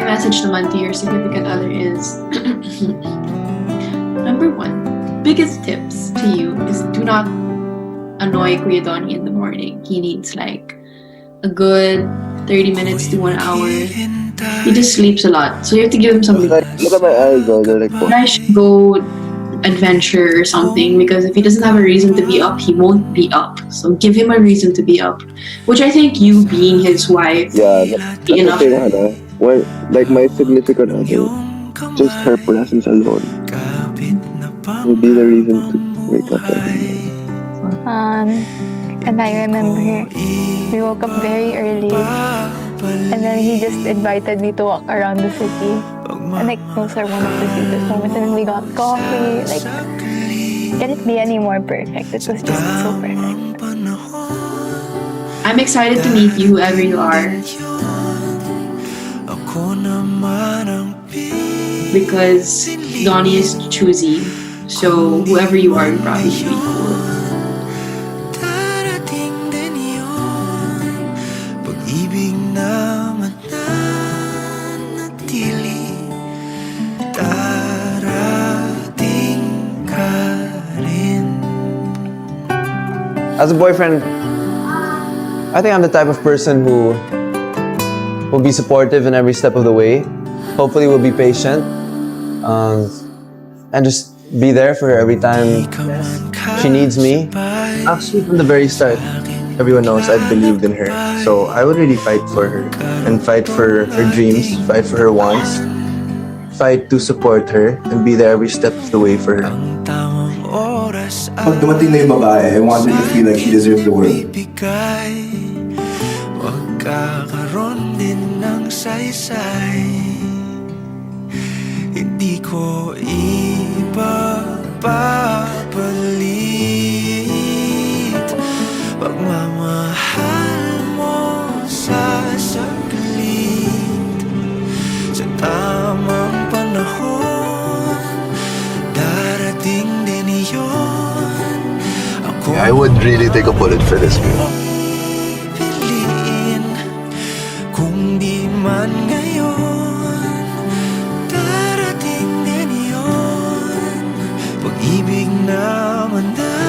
message naman to your significant other is number one, biggest tips to you is do not annoy Kuya Donnie in the morning. He needs like a good 30 minutes to 1 hour. He just sleeps a lot. So you have to give him some Look at my eyes, though. They're like, fresh go adventure or something, because if he doesn't have a reason to be up, he won't be up. So give him a reason to be up. Which I think you being his wife, yeah, that's the enough. thing, Hannah. When, like, my significant other, just her presence alone will be the reason to wake up every day. And I remember we woke up very early, and then he just invited me to walk around the city. And like, those are one of the sweetest moments. And then we got coffee. Like, can it be any more perfect? It was just so perfect. I'm excited to meet you, whoever you are. Because Donnie is choosy. So whoever you are, you probably should be cool. As a boyfriend, I think I'm the type of person who will be supportive in every step of the way. Hopefully will be patient, and just be there for her every time she needs me. Actually, from the very start, everyone knows I believed in her. So I would really fight for her and fight for her dreams, fight for her wants, fight to support her and be there every step of the way for her. Pag dumating na yung babae, I want her to feel like she deserves the world. Magkakaroon din ng saysay. Hindi ko ipapapalit pagmamahal mo sa saglit. Sa tamang panahon, darating din iyon. I would really take a bullet for this girl. Piliin kung di man ngayon, darating din yun. Pag-ibig na mananatili,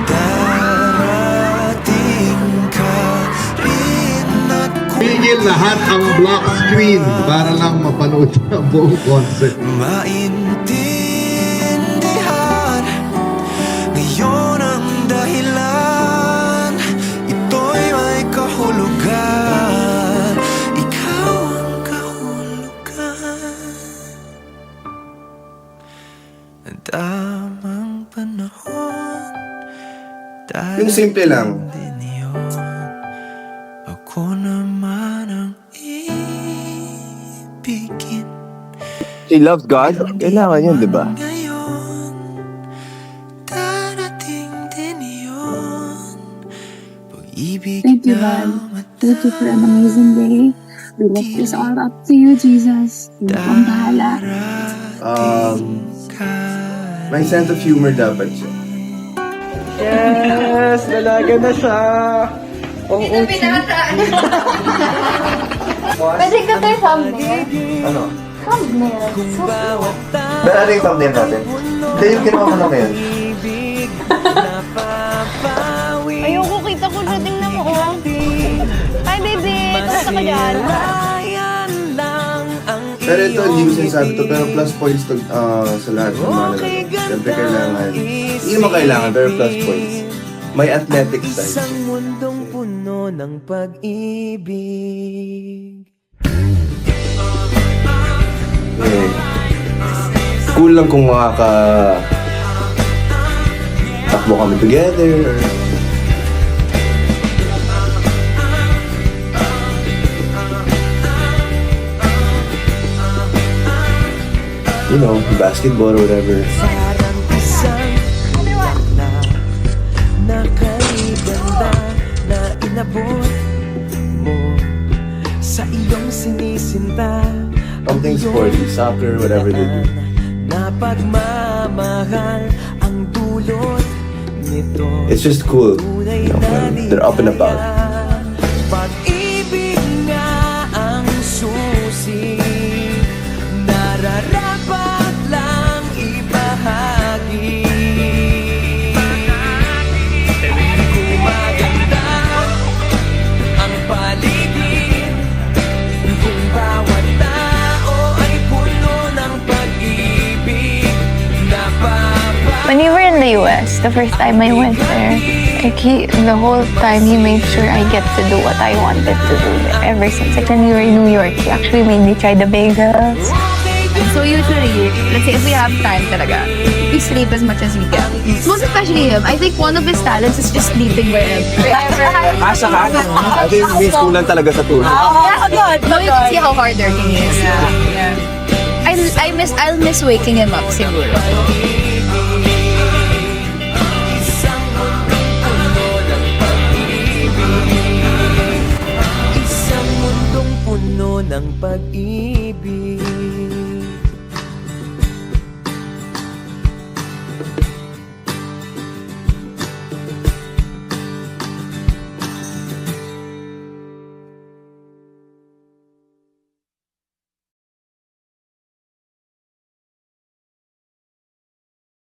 darating ka rin at Pigil lahat ang black screen para lang mapanood ang buong concert. maintindihan. Ngayon ang dahilan, ito'y may kahulugan. Ikaw ang kahulugan. Ang tamang panahon, Yung simple lang. din yun. Ako naman ang ibigin She loves God. Kailangan yun, di ba? ngayon. Darating din yun. Pag-ibig Thank you, God. Thank you for an amazing day. We lift this all up to you, Jesus. Ikaw ang bahala. May sense of humor dapat siya. Yes! Dalaga na siya! Pwede ka tayo thumbnail. Ano? Thumbnail. So, Ano yung thumbnail natin? Hindi yung ginawa mo na ngayon. ayoko kita ko na tingnan mo. Oh. Hi, baby. Kumusta ka dyan? Pero ito, hindi ko sinasabi to, pero plus points to, sa lahat ng mga lalaki. Siyempre kailangan, hindi naman kailangan, pero plus points. May athletic side. Isang mundong puno ng pag-ibig. Eh, cool lang kung takbo kami together. You know, basketball or whatever. Parang isang na kaliganda na inabot mo sa iyong sinisinta. Something sporty, soccer, whatever they do. Na pagmamahal ang dulot nito. It's just cool, you know, when they're up and about. Pag-ibig Pinas, the first time I went there, like the whole time he made sure I get to do what I wanted to do. Ever since like when we were in New York, he actually made me try the bagels. So usually, let's say if we have time talaga, we sleep as much as we can. Most especially him, I think one of his talents is just sleeping wherever. Asa ka? I think may kulang talaga sa tulog. No, you can see how hardworking he is. I'll miss waking him up siguro. Isang mundong puno ng pag-ibig.